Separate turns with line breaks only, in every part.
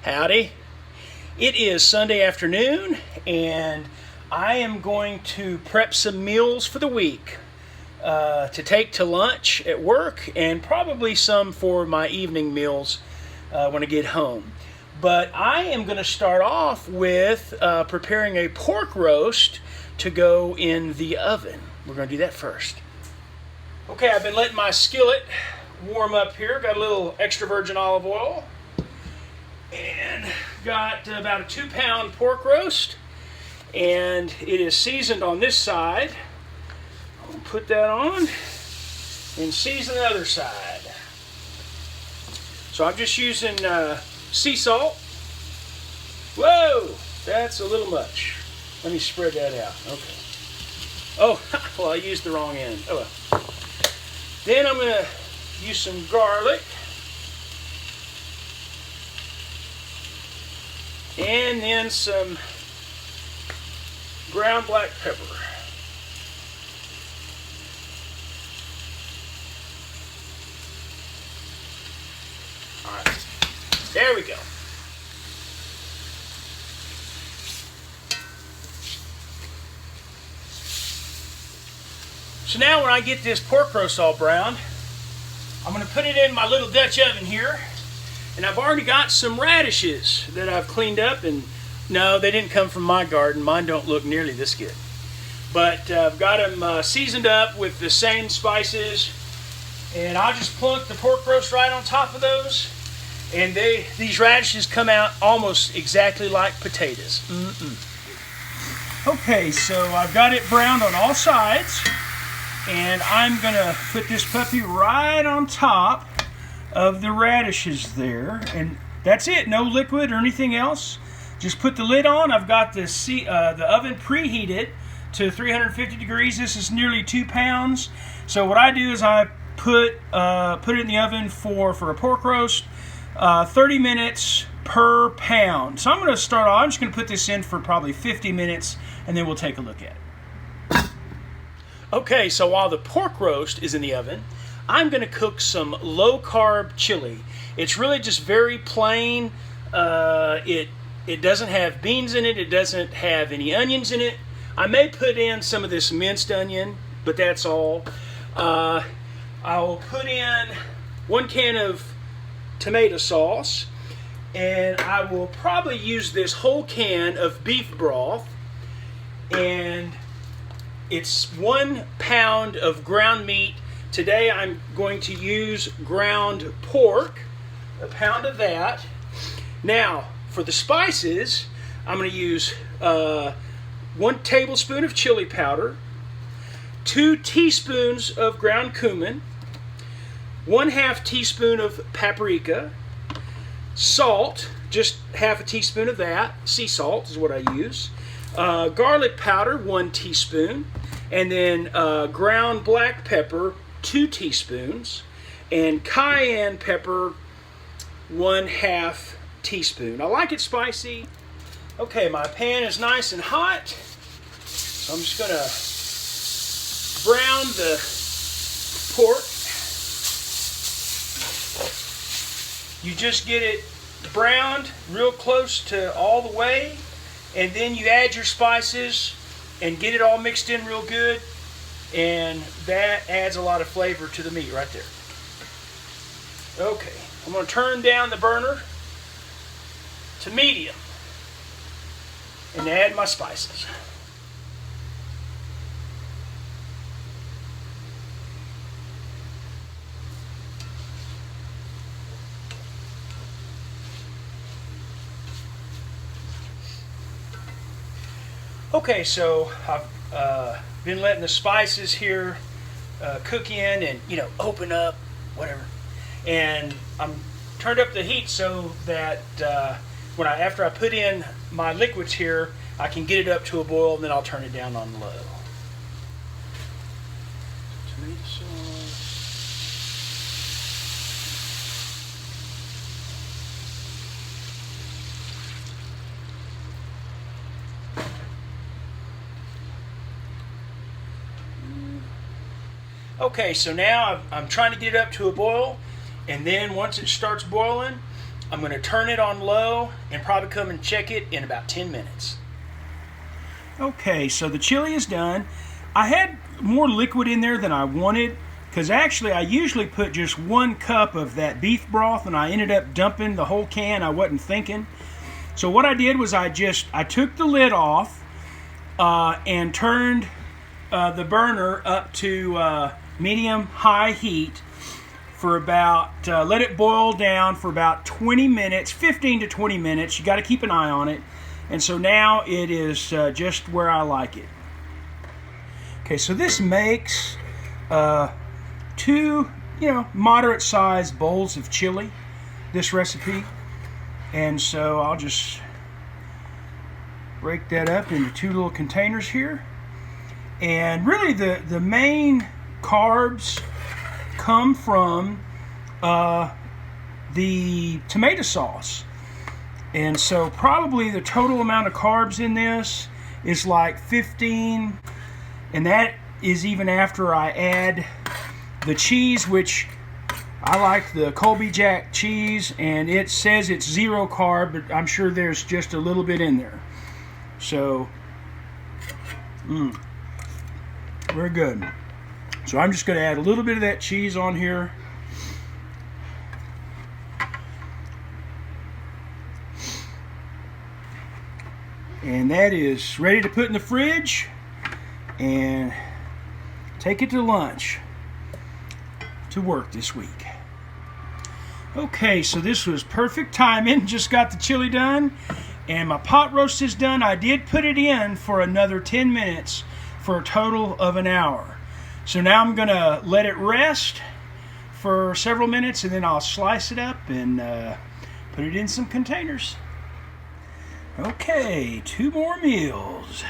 Howdy. It is Sunday afternoon and I am going to prep some meals for the week to take to lunch at work and probably some for my evening meals when I get home. But I am going to start off with preparing a pork roast to go in the oven. We're going to do that first. Okay, I've been letting my skillet warm up here. Got a little extra virgin olive oil. And got about a 2-pound pork roast, and it is seasoned on this side. I'll put that on and season the other side. So I'm just using sea salt. Whoa, that's a little much. Let me spread that out. Okay. Oh, well, I used the wrong end. Oh well. Then I'm going to use some garlic. And then some ground black pepper. All right, there we go. So now when I get this pork roast all browned, I'm going to put it in my little Dutch oven here. And I've already got some radishes that I've cleaned up, and no, they didn't come from my garden. Mine don't look nearly this good. But I've got them seasoned up with the same spices, and I'll just plunk the pork roast right on top of those, and these radishes come out almost exactly like potatoes. Okay, so I've got it browned on all sides, and I'm going to put this puppy right on top of the radishes there, and that's it. No liquid or anything else. Just put the lid on. I've got the oven preheated to 350 degrees. This is nearly 2 pounds. So what I do is I put it in the oven for a pork roast, 30 minutes per pound. So I'm just going to put this in for probably 50 minutes, and then we'll take a look at it. Okay, so while the pork roast is in the oven, I'm going to cook some low-carb chili. It's really just very plain. It doesn't have beans in it. It doesn't have any onions in it. I may put in some of this minced onion, but that's all. I'll put in 1 can of tomato sauce, and I will probably use this whole can of beef broth, and it's 1 pound of ground meat. Today I'm going to use ground pork, 1 pound of that. Now, for the spices, I'm going to use 1 tablespoon of chili powder, 2 teaspoons of ground cumin, 1/2 teaspoon of paprika, salt, just 1/2 teaspoon of that, sea salt is what I use, garlic powder, 1 teaspoon, and then ground black pepper, 2 teaspoons, and cayenne pepper, 1/2 teaspoon. I like it spicy. Okay, my pan is nice and hot, so I'm just going to brown the pork. You just get it browned real close to all the way, and then you add your spices and get it all mixed in real good. And that adds a lot of flavor to the meat right there. Okay, I'm going to turn down the burner to medium and add my spices. Okay, so I've been letting the spices here cook in and, open up, whatever. And I'm turned up the heat so that after I put in my liquids here, I can get it up to a boil, and then I'll turn it down on low. Tomato sauce. Okay, so now I'm trying to get it up to a boil, and then once it starts boiling, I'm going to turn it on low and probably come and check it in about 10 minutes. Okay, so the chili is done. I had more liquid in there than I wanted, because actually I usually put just 1 cup of that beef broth, and I ended up dumping the whole can. I wasn't thinking. So what I did was I took the lid off and turned the burner up to medium-high heat for about, let it boil down for about 20 minutes, 15 to 20 minutes. You got to keep an eye on it. And so now it is just where I like it. Okay, so this makes 2, moderate-sized bowls of chili, this recipe. And so I'll just break that up into 2 little containers here. And really the main carbs come from the tomato sauce. And so probably the total amount of carbs in this is like 15, and that is even after I add the cheese, which I like the Colby Jack cheese, and it says it's 0 carb, but I'm sure there's just a little bit in there. So, very good. So I'm just going to add a little bit of that cheese on here. And that is ready to put in the fridge and take it to lunch to work this week. Okay, so this was perfect timing. Just got the chili done, and my pot roast is done. I did put it in for another 10 minutes for a total of an hour. So now I'm going to let it rest for several minutes, and then I'll slice it up and put it in some containers. Okay, 2 more meals.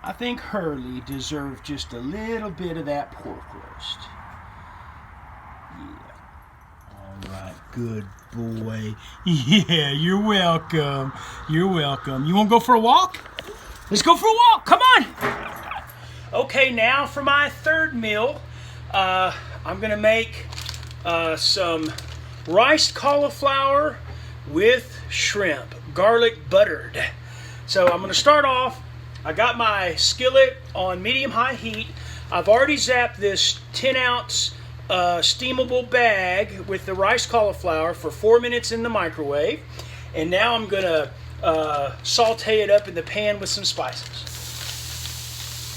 I think Hurley deserved just a little bit of that pork roast. Yeah. All right, good boy. Yeah, you're welcome. You're welcome. You want to go for a walk? Let's go for a walk. Come on. Okay, now for my 3rd meal, I'm going to make some riced cauliflower with shrimp, garlic buttered. So I'm going to start off. I got my skillet on medium-high heat. I've already zapped this 10-ounce steamable bag with the riced cauliflower for 4 minutes in the microwave. And now I'm going to saute it up in the pan with some spices.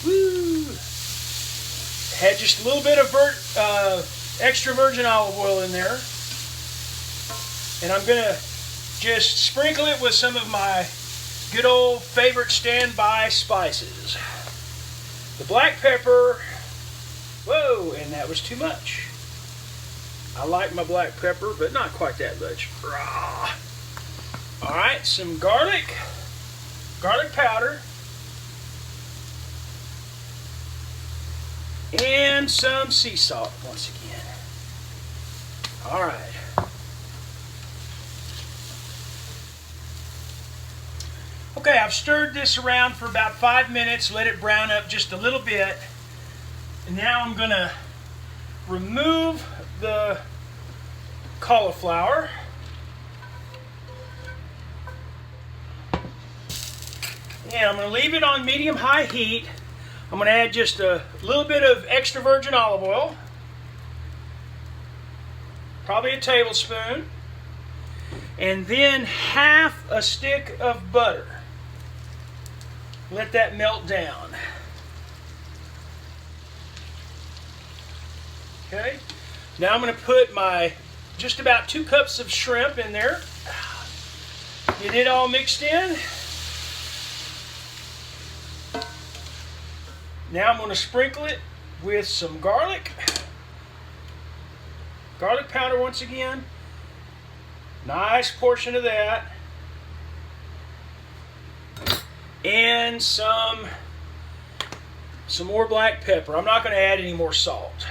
Woo! Had just a little bit of extra virgin olive oil in there. And I'm going to just sprinkle it with some of my good old favorite standby spices. The black pepper. Whoa, and that was too much. I like my black pepper, but not quite that much. All right, some garlic powder, and some sea salt once again. All right. Okay, I've stirred this around for about 5 minutes, let it brown up just a little bit. And now I'm going to remove the cauliflower. And I'm going to leave it on medium-high heat. I'm going to add just a little bit of extra virgin olive oil. Probably a tablespoon. And then half a stick of butter. Let that melt down. Okay. Now I'm going to put my just about 2 cups of shrimp in there. Get it all mixed in. Now I'm going to sprinkle it with some garlic. Garlic powder once again. Nice portion of that. And some more black pepper. I'm not going to add any more salt.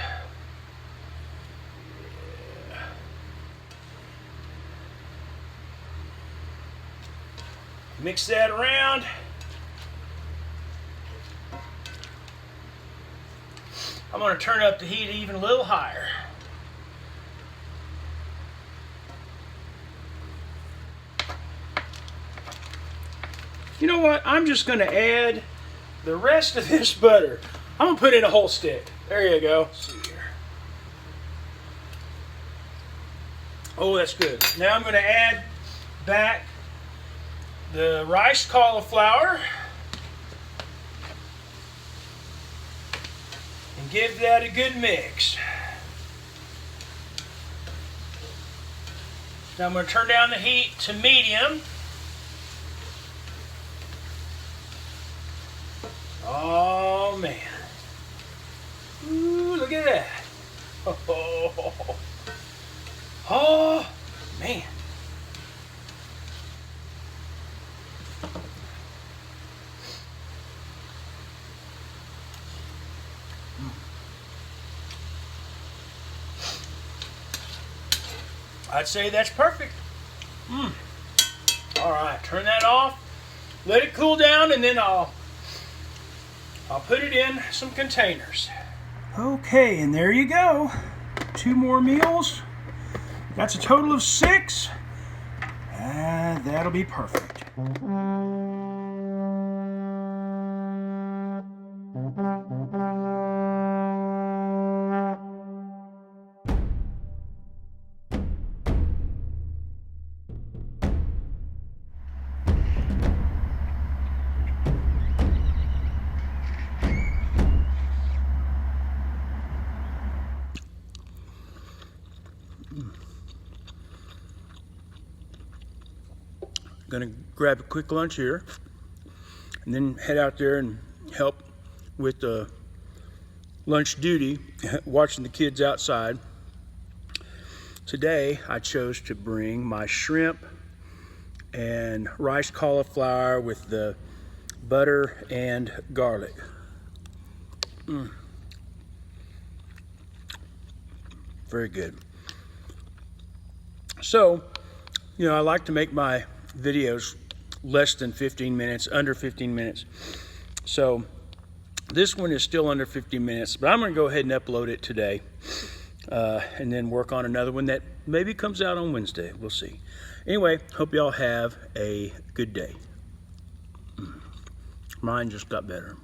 Mix that around. I'm going to turn up the heat even a little higher. You know what? I'm just going to add the rest of this butter. I'm going to put in a whole stick. There you go. Let's see here. Oh, that's good. Now I'm going to add back the riced cauliflower and give that a good mix. Now I'm going to turn down the heat to medium. Oh man. Ooh, look at that. Oh man. I'd say that's perfect. All right, turn that off. Let it cool down, and then I'll put it in some containers. Okay, and there you go. 2 more meals. That's a total of 6. That'll be perfect. Gonna grab a quick lunch here and then head out there and help with the lunch duty, watching the kids outside. Today I chose to bring my shrimp and riced cauliflower with the butter and garlic. Very good. So, you know, I like to make my videos less than 15 minutes, under 15 minutes. So this one is still under 15 minutes, but I'm going to go ahead and upload it today and then work on another one that maybe comes out on Wednesday. We'll see. Anyway, hope y'all have a good day. Mine just got better.